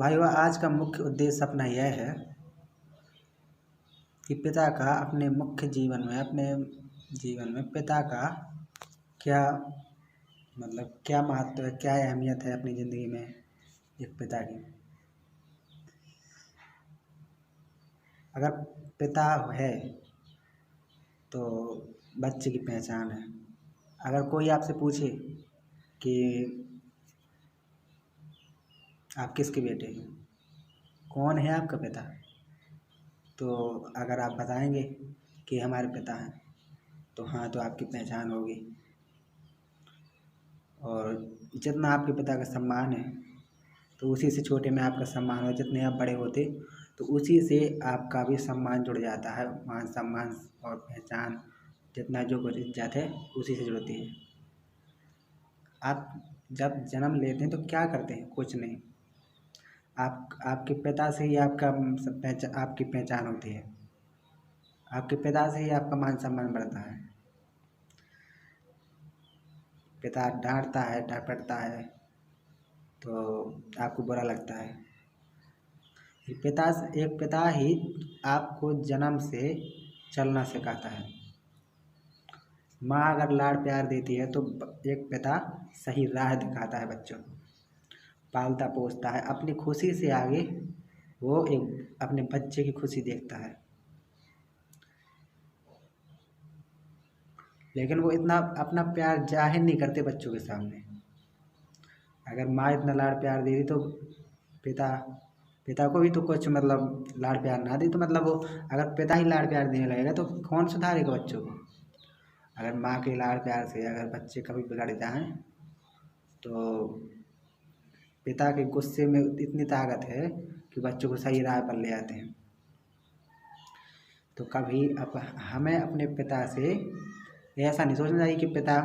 भाइयों, आज का मुख्य उद्देश्य अपना यह है कि पिता का अपने जीवन में पिता का क्या क्या महत्व है, क्या अहमियत है अपनी ज़िंदगी में एक पिता की। अगर पिता है तो बच्चे की पहचान है। अगर कोई आपसे पूछे कि आप किसके बेटे हैं, कौन है आपका पिता, तो अगर आप बताएंगे कि हमारे पिता हैं तो हाँ, तो आपकी पहचान होगी। और जितना आपके पिता का सम्मान है तो उसी से छोटे में आपका सम्मान हो, जितने आप बड़े होते तो उसी से आपका भी सम्मान जुड़ जाता है। मान सम्मान और पहचान जितना जो कुछ इज्जत है उसी से जुड़ती है। आप जब जन्म लेते हैं तो क्या करते हैं? कुछ नहीं। आपके पिता से ही आपकी पहचान होती है। आपके पिता से ही आपका मान सम्मान बढ़ता है। पिता डांटता है, डपटता है तो आपको बुरा लगता है। एक पिता ही आपको जन्म से चलना सिखाता है। माँ अगर लाड़ प्यार देती है तो एक पिता सही राह दिखाता है बच्चों को, पालता पोसता है। अपनी खुशी से आगे वो एक अपने बच्चे की खुशी देखता है। लेकिन वो इतना अपना प्यार जाहिर नहीं करते बच्चों के सामने। अगर माँ इतना लाड़ प्यार दे रही तो पिता को भी तो कुछ लाड़ प्यार ना दे तो वो अगर पिता ही लाड़ प्यार देने लगेगा तो कौन सुधारेगा बच्चों को? अगर माँ के लाड़ प्यार से अगर बच्चे कभी बिगड़ जाएं तो पिता के गुस्से में इतनी ताकत है कि बच्चों को सही राह पर ले आते हैं। तो कभी हमें अपने पिता से ऐसा नहीं सोचना चाहिए कि पिता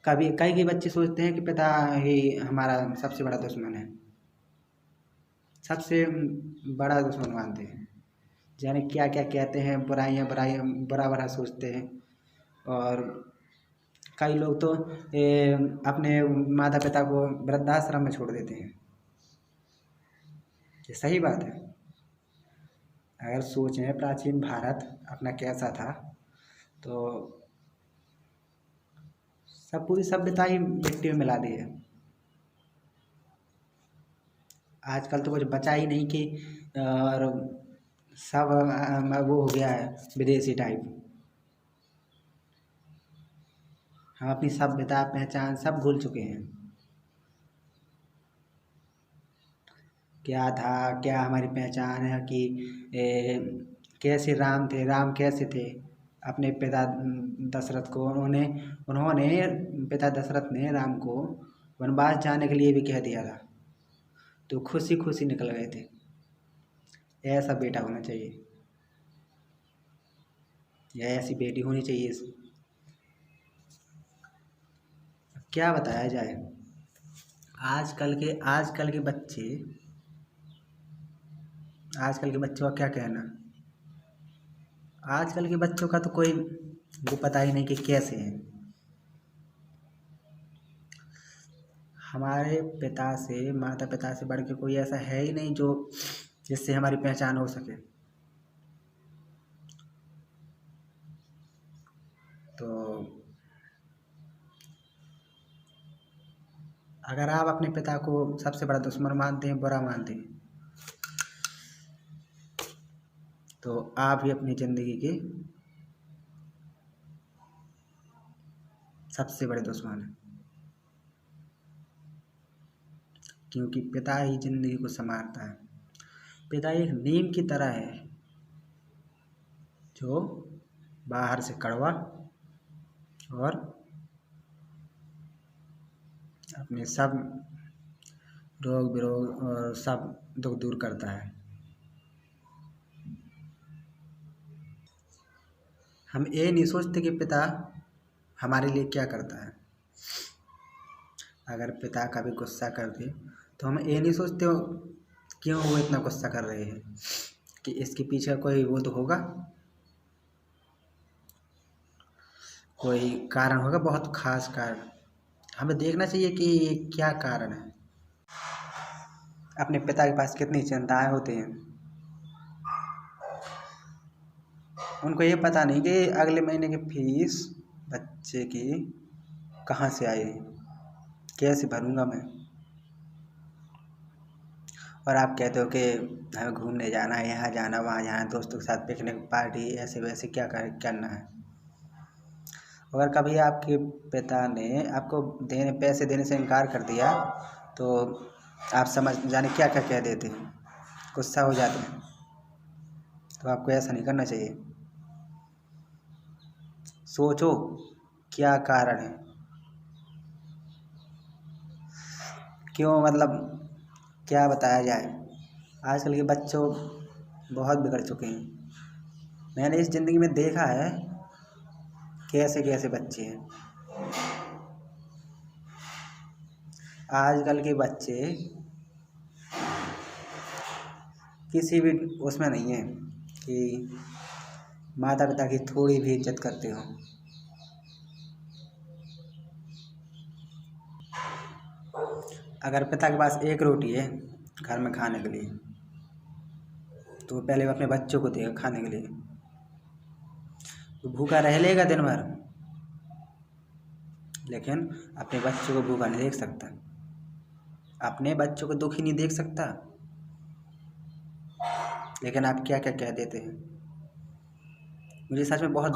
कई बच्चे सोचते हैं कि पिता ही हमारा सबसे बड़ा दुश्मन है, सबसे बड़ा दुश्मन मानते हैं। जाने क्या क्या कहते हैं, बुराइयाँ बुरा सोचते हैं। और कई लोग तो अपने माता पिता को वृद्धाश्रम में छोड़ देते हैं। ये सही बात है। अगर सोचें प्राचीन भारत अपना कैसा था तो पूरी सभ्यता ही मिट्टी में मिला दी है। आजकल तो कुछ बचा ही नहीं कि और सब वो हो गया है विदेशी टाइप। हम अपनी सभ्यता पहचान सब भूल चुके हैं। क्या था, क्या हमारी पहचान है कि कैसे राम थे, राम कैसे थे। अपने पिता दशरथ को उन्होंने पिता दशरथ ने राम को वनवास जाने के लिए भी कह दिया था तो खुशी खुशी निकल गए थे। ऐसा बेटा होना चाहिए या ऐसी बेटी होनी चाहिए। क्या बताया जाए, आजकल के बच्चों का क्या कहना। आजकल के बच्चों का तो कोई वो पता ही नहीं कि कैसे हैं। हमारे माता पिता से बढ़ के कोई ऐसा है ही नहीं जो जिससे हमारी पहचान हो सके। तो अगर आप अपने पिता को सबसे बड़ा दुश्मन मानते हैं, बुरा मानते हैं, तो आप ही अपनी ज़िंदगी के सबसे बड़े दुश्मन हैं। क्योंकि पिता ही ज़िंदगी को संवारता है। पिता एक नीम की तरह है जो बाहर से कड़वा और अपने सब रोग विरोग और सब दुख दूर करता है। हम ये नहीं सोचते कि पिता हमारे लिए क्या करता है। अगर पिता कभी गुस्सा कर दे तो हम ये नहीं सोचते क्यों वो इतना गुस्सा कर रहे हैं, कि इसके पीछे कोई वो तो होगा, कोई कारण होगा, बहुत खास कारण। हमें देखना चाहिए कि क्या कारण है। अपने पिता के पास कितनी चिंताएं होती हैं। उनको ये पता नहीं कि अगले महीने की फीस बच्चे की कहाँ से आई, कैसे भरूंगा मैं। और आप कहते हो कि हमें घूमने जाना है, यहाँ जाना वहाँ जाना, दोस्तों के साथ पिकनिक पार्टी, ऐसे वैसे क्या करना है। अगर कभी आपके पिता ने आपको पैसे देने से इनकार कर दिया तो आप समझ जाने क्या क्या कह देते हैं, गुस्सा हो जाते हैं। तो आपको ऐसा नहीं करना चाहिए। सोचो क्या कारण है, क्यों, मतलब क्या बताया जाए। आजकल के बच्चों बहुत बिगड़ चुके हैं। मैंने इस ज़िंदगी में देखा है कैसे कैसे बच्चे हैं। आजकल के बच्चे किसी भी उसमें नहीं है कि माता पिता की थोड़ी भी इज्जत करते हो। अगर पिता के पास एक रोटी है घर में खाने के लिए तो पहले वो अपने बच्चों को देगा खाने के लिए। तो भूखा रह लेगा दिन भर, लेकिन अपने बच्चों को भूखा नहीं देख सकता, अपने बच्चों को दुखी नहीं देख सकता। लेकिन आप क्या क्या कह देते हैं। मुझे सच में बहुत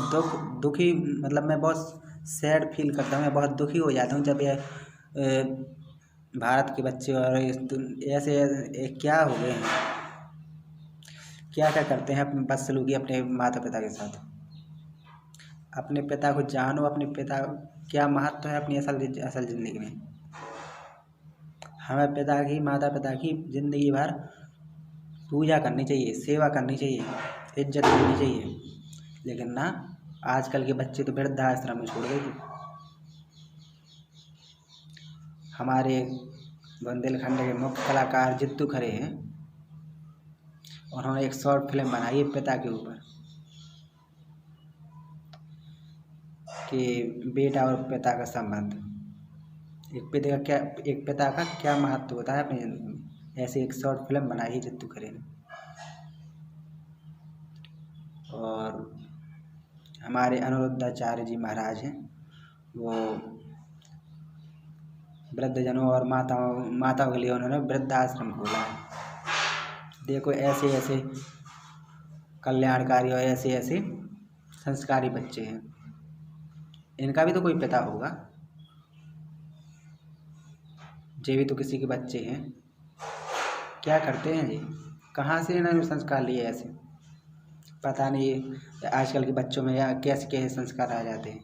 दुखी, मतलब मैं बहुत सैड फील करता हूँ, मैं बहुत दुखी हो जाता हूँ जब ये भारत के बच्चे और ऐसे क्या हो गए हैं, क्या क्या करते हैं अपने बदसलूकी अपने माता पिता के साथ। अपने पिता को जानो, अपने पिता क्या महत्व है अपनी असल ज़िंदगी में। हमें पिता की, माता पिता की ज़िंदगी भर पूजा करनी चाहिए, सेवा करनी चाहिए, इज्जत करनी चाहिए। लेकिन ना, आजकल के बच्चे तो वृद्धाश्रम में छोड़ गए थे। हमारे बुंदेलखंड के मुख्य कलाकार जित्तू खरे हैं, उन्होंने एक शॉर्ट फिल्म बनाई है पिता के ऊपर कि बेटा और पिता का संबंध, एक पिता का क्या महत्व होता है अपनी ज़िंदगी में। ऐसी एक शॉर्ट फिल्म बनाई है जित्तू खरे ने। और हमारे अनिरुद्धाचार्य जी महाराज हैं, वो वृद्धजनों और माताओं के लिए उन्होंने वृद्धाश्रम खोला है। देखो ऐसे ऐसे कल्याणकारी और ऐसे ऐसे संस्कारी बच्चे हैं, इनका भी तो कोई पिता होगा। ये भी तो किसी के बच्चे हैं। क्या करते हैं जी, कहाँ से इन्होंने संस्कार लिए ऐसे, पता नहीं आजकल के बच्चों में या कैसे कैसे संस्कार आ जाते हैं।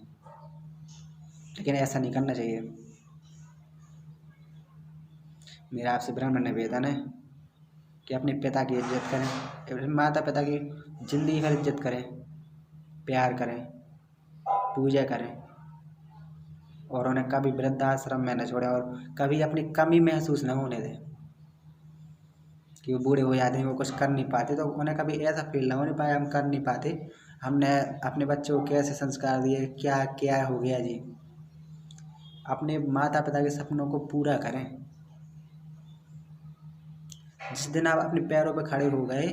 लेकिन ऐसा नहीं करना चाहिए। मेरा आपसे विनम्र निवेदन है कि अपने पिता की इज्जत करें, अपने माता पिता की ज़िंदगी भर इज्जत करें, प्यार करें, पूजा करें, और उन्हें कभी वृद्धाश्रम में न छोड़ें, और कभी अपनी कमी महसूस न होने दें कि वो बूढ़े हो जाते हैं, वो कुछ कर नहीं पाते। तो उन्हें कभी ऐसा फील ना होने पाए हम कर नहीं पाते, हमने अपने बच्चों को कैसे संस्कार दिए, क्या क्या हो गया जी। अपने माता पिता के सपनों को पूरा करें। जिस दिन आप अपने पैरों पर खड़े हो गए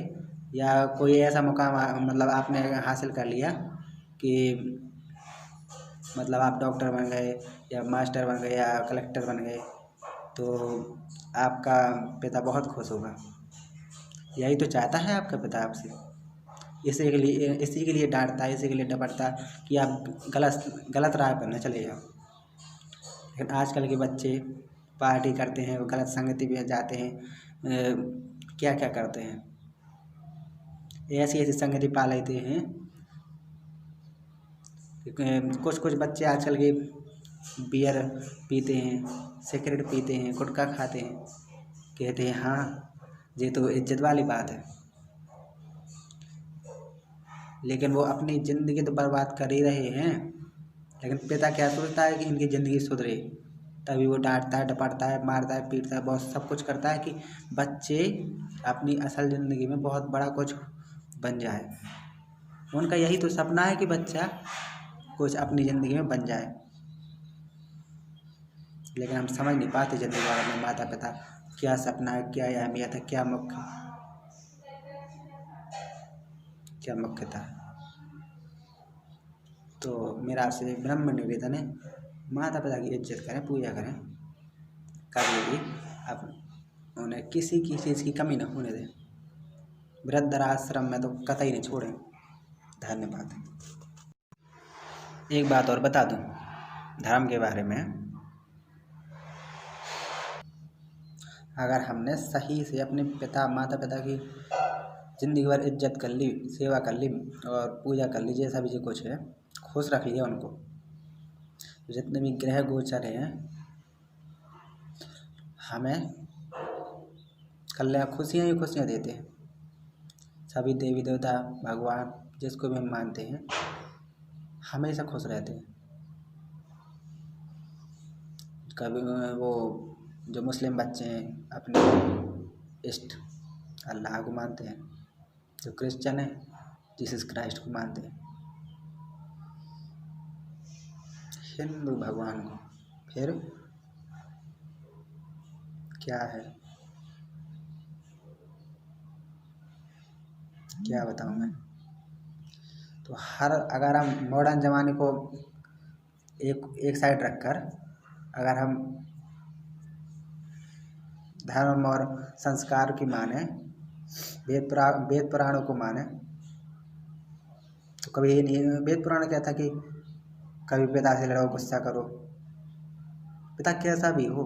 या कोई ऐसा मुकाम मतलब आपने हासिल कर लिया कि मतलब आप डॉक्टर बन गए या मास्टर बन गए या कलेक्टर बन गए, तो आपका पिता बहुत खुश होगा। यही तो चाहता है आपका पिता आपसे, इसी के लिए डांटता है, इसी के लिए डपटता है कि आप गलत राह पर न चले जाओ। लेकिन आजकल के बच्चे पार्टी करते हैं, वो गलत संगति में जाते हैं, क्या क्या करते हैं, ऐसी ऐसी संगति पा लेते हैं। कुछ कुछ बच्चे आजकल के बियर पीते हैं, सिगरेट पीते हैं, गुटखा खाते हैं, कहते हैं हाँ ये तो इज्जत वाली बात है। लेकिन वो अपनी ज़िंदगी तो बर्बाद कर ही रहे हैं। लेकिन पिता क्या सोचता है कि इनकी ज़िंदगी सुधरे, तभी वो डांटता है, डपटता है, मारता है, पीटता है, बहुत सब कुछ करता है कि बच्चे अपनी असल ज़िंदगी में बहुत बड़ा कुछ बन जाए। उनका यही तो सपना है कि बच्चा कुछ अपनी ज़िंदगी में बन जाए। लेकिन हम समझ नहीं पाते जल्दी अपने माता पिता क्या सपना है, क्या अहमियत है, क्या मुख्यता है। तो मेरा आपसे एक विनम्र निवेदन है, माता पिता की इज्जत करें, पूजा करें, कभी भी आप उन्हें किसी की चीज़ की कमी न होने दें। वृद्धाश्रम में तो कतई नहीं छोड़ें। धन्यवाद। एक बात और बता दूं धर्म के बारे में, अगर हमने सही से अपने माता पिता की ज़िंदगी भर इज्जत कर ली, सेवा कर ली और पूजा कर ली, जैसा भी जो कुछ है, खुश रख लिया उनको, जितने भी ग्रह गोचर हैं हमें कल्याण खुशियाँ ही खुशियाँ देते हैं। सभी देवी देवता भगवान जिसको भी हम मानते हैं हमेशा खुश रहते हैं। कभी वो जो मुस्लिम बच्चे हैं अपने इष्ट अल्लाह को मानते हैं, जो क्रिश्चियन है जीसस क्राइस्ट को मानते हैं, हिंदू भगवान को। फिर क्या है, क्या बताऊँ मैं। तो अगर हम मॉडर्न ज़माने को एक साइड रखकर अगर हम धर्म और संस्कार की माने, वेद पुराणों को माने, तो कभी ये नहीं, वेद पुराण कहता कि कभी पिता से लड़ो, गुस्सा करो, पिता कैसा भी हो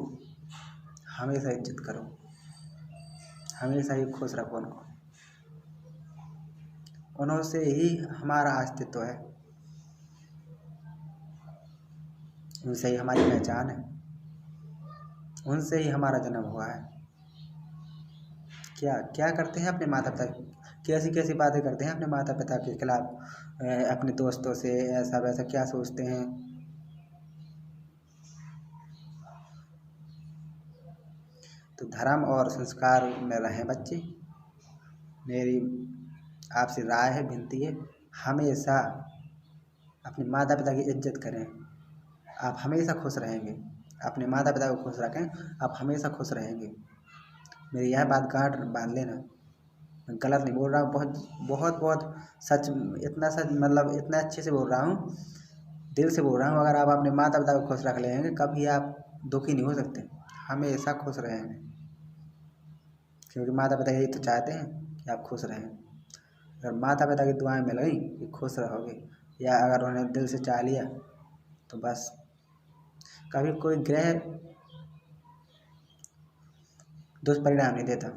हमेशा इज्जत करो, हमेशा ही खुश रखो उनको, उनसे ही हमारा अस्तित्व है, उनसे ही हमारी पहचान है, उनसे ही हमारा जन्म हुआ है। क्या क्या करते हैं अपने माता पिता, कैसी कैसी बातें करते हैं अपने माता पिता के खिलाफ, अपने दोस्तों से ऐसा वैसा क्या सोचते हैं। तो धर्म और संस्कार में रहें बच्चे। मेरी आपसे राय है, विनती है, हमेशा अपने माता पिता की इज्जत करें, आप हमेशा खुश रहेंगे। अपने माता पिता को खुश रखें, आप हमेशा खुश रहेंगे। मेरी यह बात गांठ बांध लेना, मैं गलत नहीं बोल रहा हूँ, बहुत बहुत बहुत सच, इतना सच, मतलब इतना अच्छे से बोल रहा हूँ, दिल से बोल रहा हूँ। अगर आप अपने माता पिता को खुश रख लेंगे कभी आप दुखी नहीं हो सकते, हमेशा खुश रहेंगे, क्योंकि माता पिता यही तो चाहते हैं कि आप खुश रहें। अगर माता पिता की दुआएं मिल गई कि खुश रहोगे, या अगर उन्हें दिल से चाह लिया तो बस कभी कोई ग्रह दुष्परिणाम नहीं देता।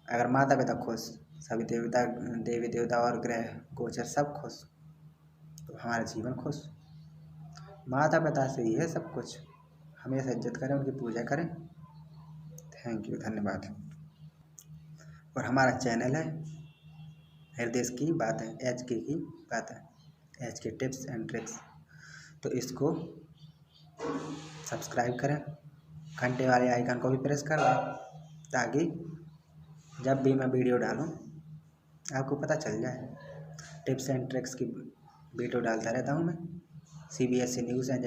अगर माता पिता खुश, सभी देवी देवता और ग्रह गोचर सब खुश, तो हमारा जीवन खुश। माता पिता से ही है सब कुछ, हमेशा इज्जत करें, उनकी पूजा करें। थैंक यू, धन्यवाद। और हमारा चैनल है हृदय की बातें, HK की बातें, HK टिप्स एंड ट्रिक्स, तो इसको सब्सक्राइब करें, घंटे वाले आइकन को भी प्रेस कर दें, ताकि जब भी मैं वीडियो डालूं आपको पता चल जाए। टिप्स एंड ट्रिक्स की वीडियो डालता रहता हूं मैं, CBSE न्यूज़ एंड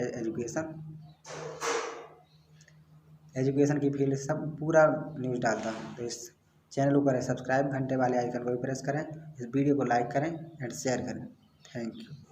एजुकेशन की फील्ड सब पूरा न्यूज़ डालता हूं। तो इस चैनल को करें सब्सक्राइब, घंटे वाले आइकन को भी प्रेस करें, इस वीडियो को लाइक करें एंड शेयर करें। Thank you.